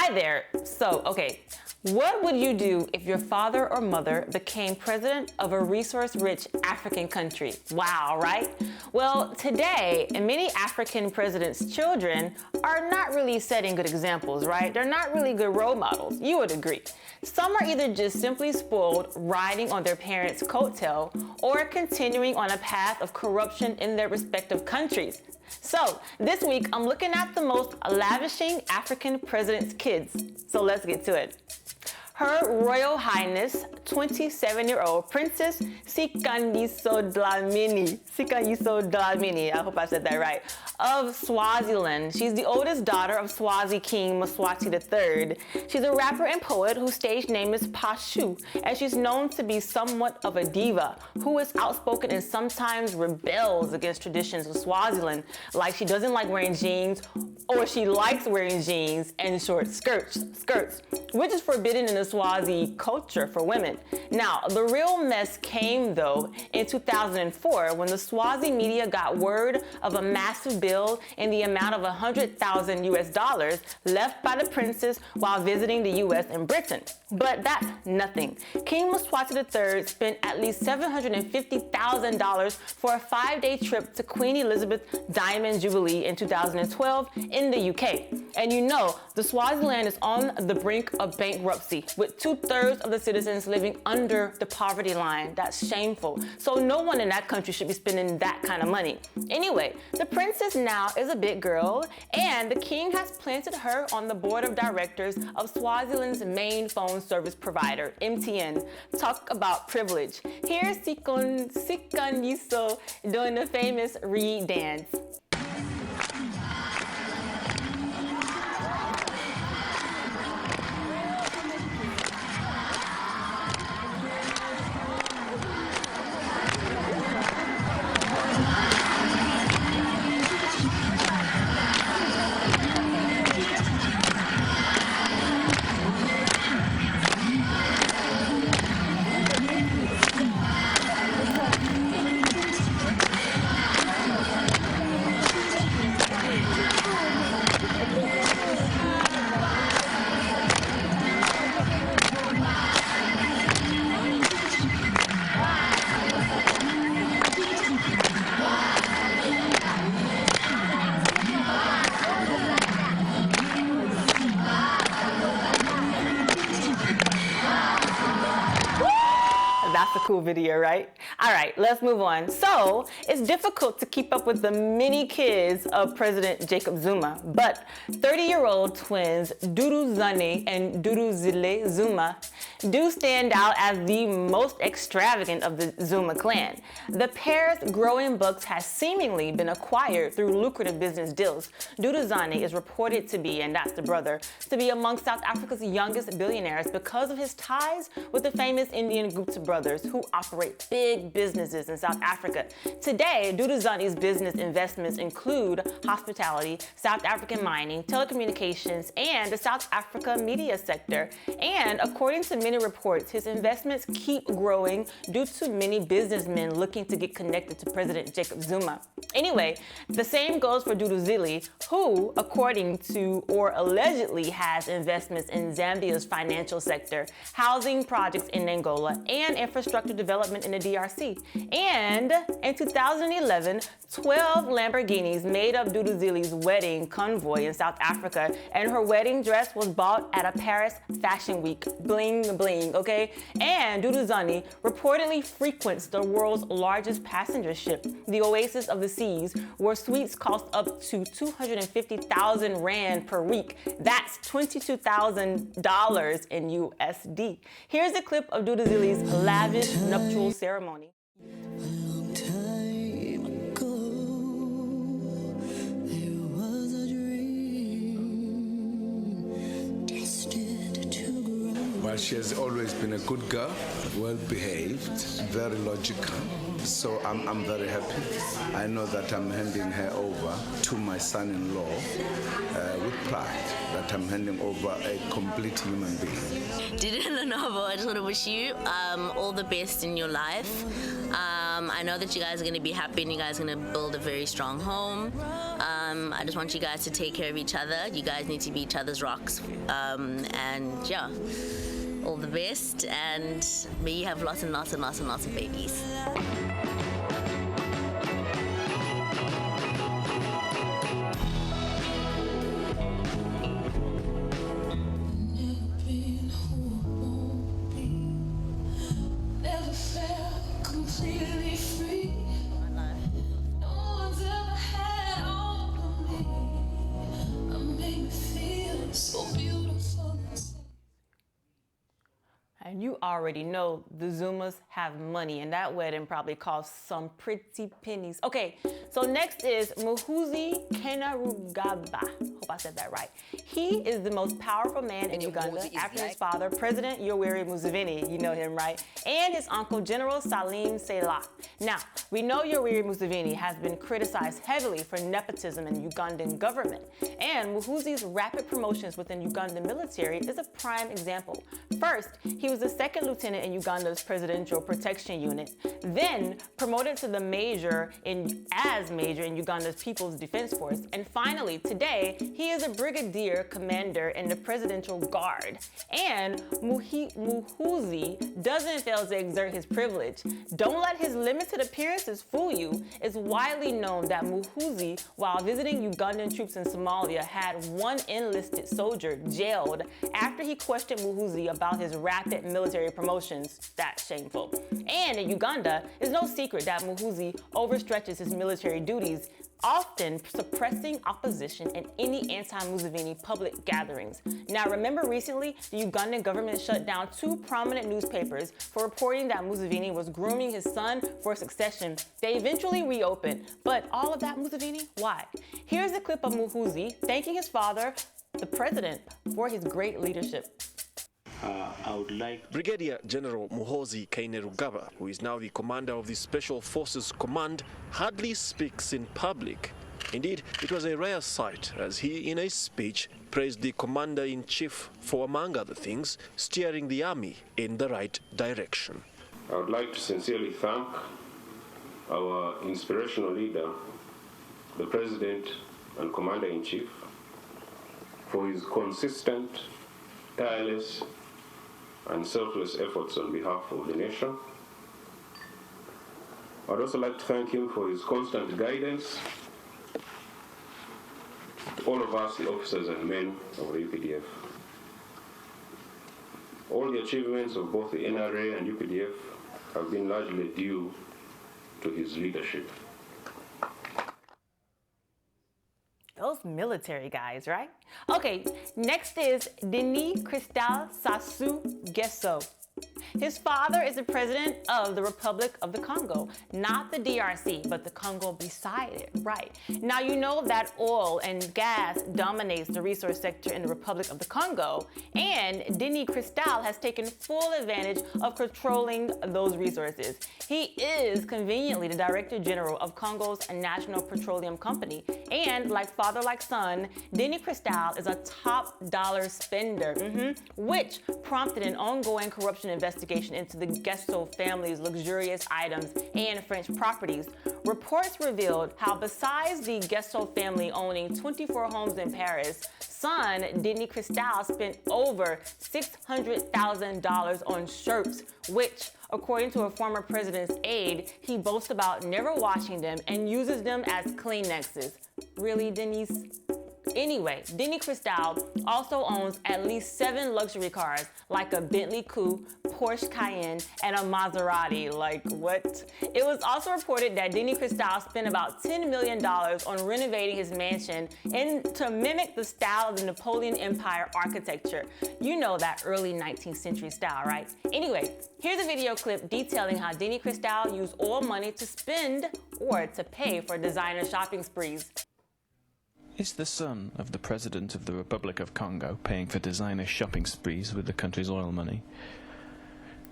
Hi there. So, okay, what would you do if your father or mother became president of a resource-rich African country? Wow, right? Well, today, many African presidents' children are not really setting good examples, right? They're not really good role models. You would agree. Some are either just simply spoiled, riding on their parents' coattail, or continuing on a path of corruption in their respective countries. So, this week, I'm looking at the most lavishing African president's kids. So let's get to it. Her Royal Highness, 27-year-old Princess Sikhanyiso Dlamini, I hope I said that right, of Swaziland. She's the oldest daughter of Swazi King Mswati III. She's a rapper and poet whose stage name is Pashu, and she's known to be somewhat of a diva who is outspoken and sometimes rebels against traditions of Swaziland, like she doesn't like wearing jeans, or she likes wearing jeans and short skirts, which is forbidden in the Swazi culture for women. Now, the real mess came though in 2004 when the Swazi media got word of a massive bill in the amount of $100,000 left by the princess while visiting the US and Britain. But that's nothing. King Mswati III spent at least $750,000 for a 5-day trip to Queen Elizabeth Diamond Jubilee in 2012 in the UK. And you know, the Swaziland is on the brink of bankruptcy, with 2/3 of the citizens living under the poverty line. That's shameful. So no one in that country should be spending that kind of money. Anyway, the princess now is a big girl, and the king has planted her on the board of directors of Swaziland's main phone service provider, MTN. Talk about privilege. Here's Sikhanyiso doing the famous Reed dance. That's a cool video, right? All right, let's move on. So, it's difficult to keep up with the many kids of President Jacob Zuma, but 30-year-old twins Duduzane and Duduzile Zuma do stand out as the most extravagant of the Zuma clan. The pair's growing bucks has seemingly been acquired through lucrative business deals. Duduzane is reported to be, and that's the brother, to be among South Africa's youngest billionaires because of his ties with the famous Indian Gupta brothers who operate big businesses in South Africa. Today, Duduzane's business investments include hospitality, South African mining, telecommunications, and the South Africa media sector. And according to many reports, his investments keep growing due to many businessmen looking to get connected to President Jacob Zuma. Anyway, the same goes for Duduzile, who, according to or allegedly has investments in Zambia's financial sector, housing projects in Angola, and infrastructure development in the DRC. And in 2011, 12 Lamborghinis made up Duduzile's wedding convoy in South Africa, and her wedding dress was bought at a Paris Fashion Week. Bling, bling, okay? And Duduzane reportedly frequents the world's largest passenger ship, the Oasis of the Seas, where suites cost up to 250,000 Rand per week. That's $22,000 in USD. Here's a clip of Duduzile's lavish nuptial ceremony. Well, she has always been a good girl, well-behaved, very logical. So I'm very happy. I know that I'm handing her over to my son-in-law with pride, that I'm handing over a complete human being. Didn't know, I just want to wish you all the best in your life. I know that you guys are going to be happy and you guys are going to build a very strong home. I just want you guys to take care of each other. You guys need to be each other's rocks. And yeah, all the best. And may you have lots and lots and lots and lots of babies. And you already know the Zumas have money, and that wedding probably cost some pretty pennies. Okay, so next is Muhoozi Kainerugaba. Hope I said that right. He is the most powerful man in Uganda after his father, President Yoweri Museveni, you know him, right? And his uncle, General Salim Selah. Now, we know Yoweri Museveni has been criticized heavily for nepotism in the Ugandan government. And Muhoozi's rapid promotions within Ugandan military is a prime example. First, he was the second lieutenant in Uganda's Presidential Protection Unit, then promoted to the major in Uganda's People's Defense Force, and finally, today, he is a brigadier commander in the Presidential Guard. And Muhoozi doesn't fail to exert his privilege. Don't let his limited appearances fool you. It's widely known that Muhoozi, while visiting Ugandan troops in Somalia, had one enlisted soldier jailed after he questioned Muhoozi about his rapid military promotions. That's shameful. And in Uganda, it's no secret that Muhoozi overstretches his military duties, often suppressing opposition in any anti-Museveni public gatherings. Now, remember recently, the Ugandan government shut down 2 prominent newspapers for reporting that Museveni was grooming his son for succession. They eventually reopened, but all of that Museveni, why? Here's a clip of Muhoozi thanking his father, the president, for his great leadership. I would like Brigadier General Muhoozi Kainerugaba, who is now the commander of the Special Forces Command, hardly speaks in public. Indeed, it was a rare sight as he, in a speech, praised the commander-in-chief for, among other things, steering the army in the right direction. I would like to sincerely thank our inspirational leader, the President and Commander-in-Chief, for his consistent, tireless, and selfless efforts on behalf of the nation. I'd also like to thank him for his constant guidance to all of us, the officers and men of the UPDF. All the achievements of both the NRA and UPDF have been largely due to his leadership. Those military guys, right? Okay, next is Denis-Christel Sassou Nguesso. His father is the president of the Republic of the Congo, not the DRC, but the Congo beside it, right? Now, you know that oil and gas dominates the resource sector in the Republic of the Congo, and Denis-Christel has taken full advantage of controlling those resources. He is conveniently the Director General of Congo's National Petroleum Company, and like father, like son, Denis-Christel is a top dollar spender, which prompted an ongoing corruption investigation into the Nguesso family's luxurious items and French properties. Reports revealed how besides the Nguesso family owning 24 homes in Paris, son Denis-Christel spent over $600,000 on shirts, which, according to a former president's aide, he boasts about never washing them and uses them as Kleenexes. Really, Denis? Anyway, Denis-Christel also owns at least 7 luxury cars, like a Bentley Coupe, Porsche Cayenne, and a Maserati. Like, what? It was also reported that Denis-Christel spent about $10 million on renovating his mansion to mimic the style of the Napoleon Empire architecture. You know, that early 19th century style, right? Anyway, here's a video clip detailing how Denis-Christel used oil money to spend or to pay for designer shopping sprees. Is the son of the President of the Republic of Congo paying for designer shopping sprees with the country's oil money?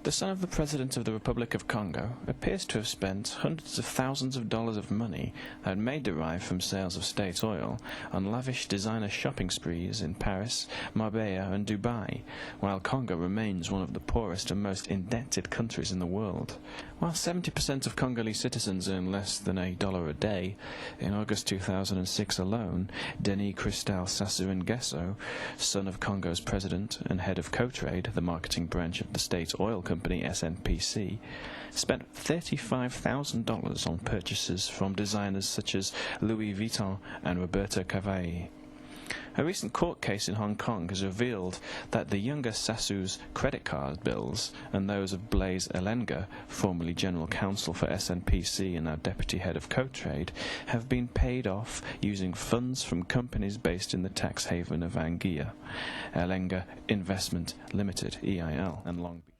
The son of the President of the Republic of Congo appears to have spent hundreds of thousands of dollars of money that may derive from sales of state oil on lavish designer shopping sprees in Paris, Marbella and Dubai, while Congo remains one of the poorest and most indebted countries in the world. While 70% of Congolese citizens earn less than $1 a day, in August 2006 alone, Denis-Christel Sassou Nguesso, son of Congo's president and head of Co-Trade, the marketing branch of the state oil company SNPC, spent $35,000 on purchases from designers such as Louis Vuitton and Roberto Cavalli. A recent court case in Hong Kong has revealed that the younger Sassou's credit card bills and those of Blaise Elenga, formerly General Counsel for SNPC and now Deputy Head of Co-Trade, have been paid off using funds from companies based in the tax haven of Anguilla, Elenga Investment Limited, EIL, and Long Beach.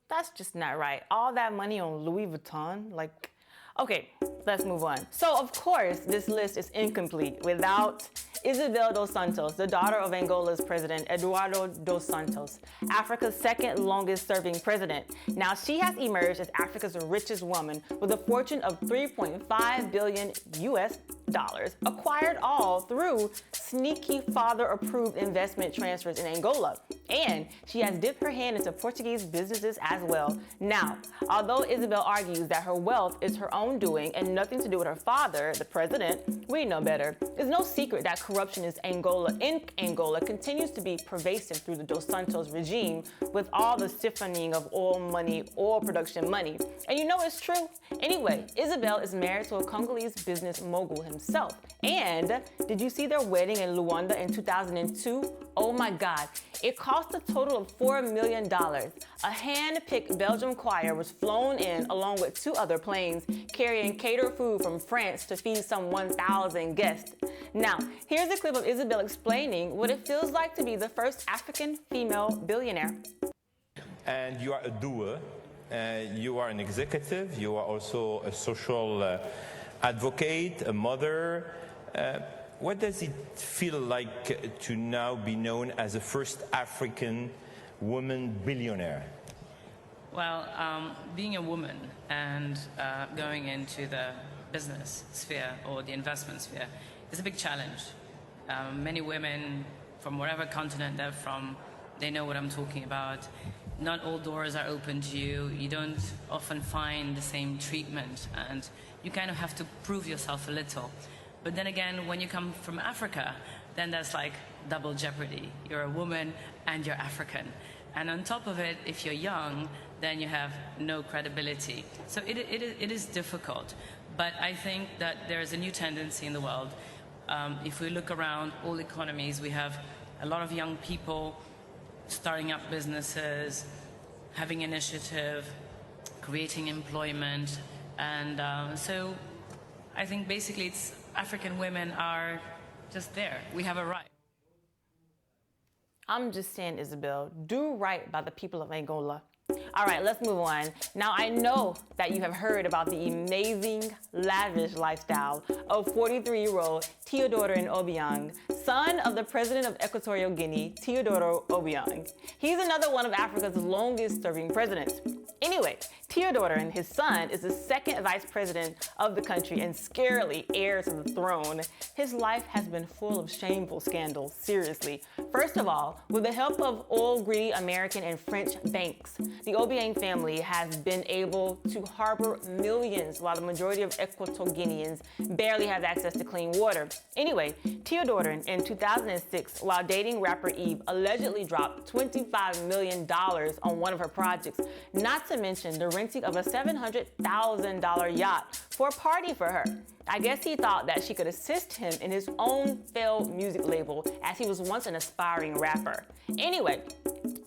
That's just not right. All that money on Louis Vuitton, like... Okay, let's move on. So, of course, this list is incomplete without Isabel dos Santos, the daughter of Angola's president, Eduardo dos Santos, Africa's second longest serving president. Now, she has emerged as Africa's richest woman with a fortune of $3.5 billion US, acquired all through sneaky father-approved investment transfers in Angola. And she has dipped her hand into Portuguese businesses as well. Now, although Isabel argues that her wealth is her own doing and nothing to do with her father, the president, we know better. It's no secret that corruption in Angola continues to be pervasive through the Dos Santos regime with all the siphoning of oil money, oil production money. And you know it's true. Anyway, Isabel is married to a Congolese business mogul himself. And did you see their wedding in Luanda in 2002? Oh my God. It cost a total of $4 million. A hand-picked Belgian choir was flown in along with 2 other planes carrying catered food from France to feed some 1,000 guests. Now, here's a clip of Isabel explaining what it feels like to be the first African female billionaire. And you are a doer, you are an executive, you are also a social advocate, a mother. What does it feel like to now be known as the first African woman billionaire? Well, being a woman and going into the business sphere or the investment sphere is a big challenge. Many women from whatever continent they're from, they know what I'm talking about. Not all doors are open to you. You don't often find the same treatment, and you kind of have to prove yourself a little. But then again, when you come from Africa, then there's like double jeopardy. You're a woman and you're African. And on top of it, if you're young, then you have no credibility. So it is difficult. But I think that there's a new tendency in the world. If we look around all economies, we have a lot of young people starting up businesses, having initiative, creating employment. And so I think basically it's African women are just there. We have a right. I'm just saying, Isabel, do right by the people of Angola. All right, let's move on. Now, I know that you have heard about the amazing, lavish lifestyle of 43-year-old Teodorin Obiang, son of the president of Equatorial Guinea, Teodorin Obiang. He's another one of Africa's longest-serving presidents. Anyway, Teodorin, his son, is the second vice president of the country and scarcely heir to the throne. His life has been full of shameful scandals, seriously. First of all, with the help of oil-greedy American and French banks, the Obiang family has been able to harbor millions while the majority of Equatorial Guineans barely have access to clean water. Anyway, Teodorin, in 2006, while dating rapper Eve, allegedly dropped $25 million on one of her projects, not to mention the renting of a $700,000 yacht for a party for her. I guess he thought that she could assist him in his own failed music label, as he was once an aspiring rapper. Anyway,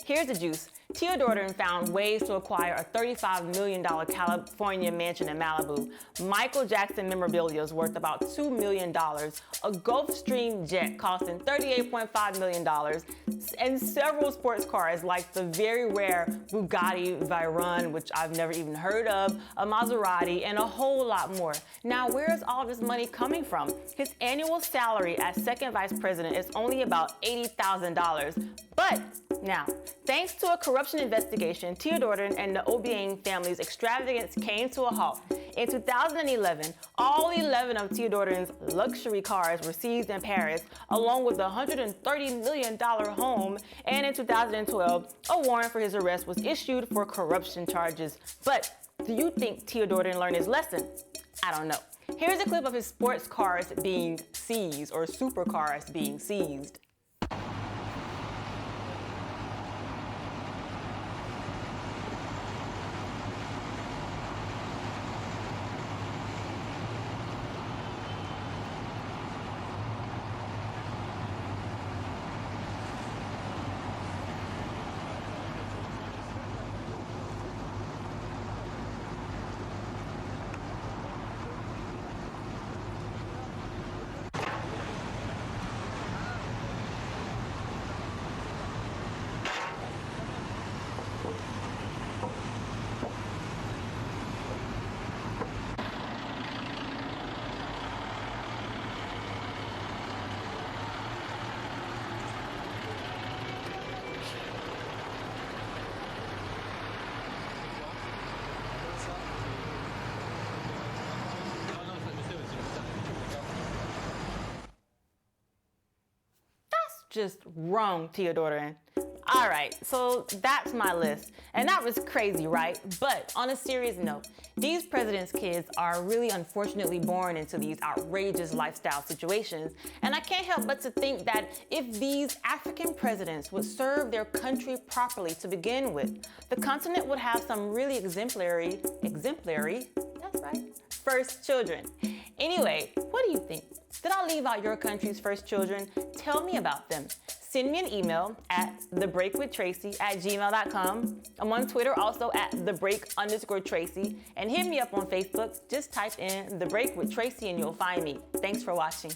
here's the juice. Teodorin found ways to acquire a $35 million California mansion in Malibu. Michael Jackson memorabilia is worth about $2 million, a Gulfstream jet costing $38.5 million, and several sports cars like the very rare Bugatti Veyron, which I've never even heard of, a Maserati, and a whole lot more. Now, where is all this money coming from? His annual salary as second vice president is only about $80,000. But now, thanks to a corrupt corruption investigation, Teodorin and the Obiang family's extravagance came to a halt. In 2011, all 11 of Teodorin's luxury cars were seized in Paris, along with a $130 million home, and in 2012, a warrant for his arrest was issued for corruption charges. But do you think Teodorin learned his lesson? I don't know. Here's a clip of his sports cars being seized, or supercars being seized. Just wrong, Teodorin. All right, so that's my list. And that was crazy, right? But on a serious note, these presidents' kids are really unfortunately born into these outrageous lifestyle situations. And I can't help but to think that if these African presidents would serve their country properly to begin with, the continent would have some really exemplary, that's right, first children. Anyway, what do you think? Did I leave out your country's first children? Tell me about them. Send me an email at thebreakwithtracy@gmail.com. I'm on Twitter also at thebreak_Tracy. And hit me up on Facebook. Just type in The Break with Tracy and you'll find me. Thanks for watching.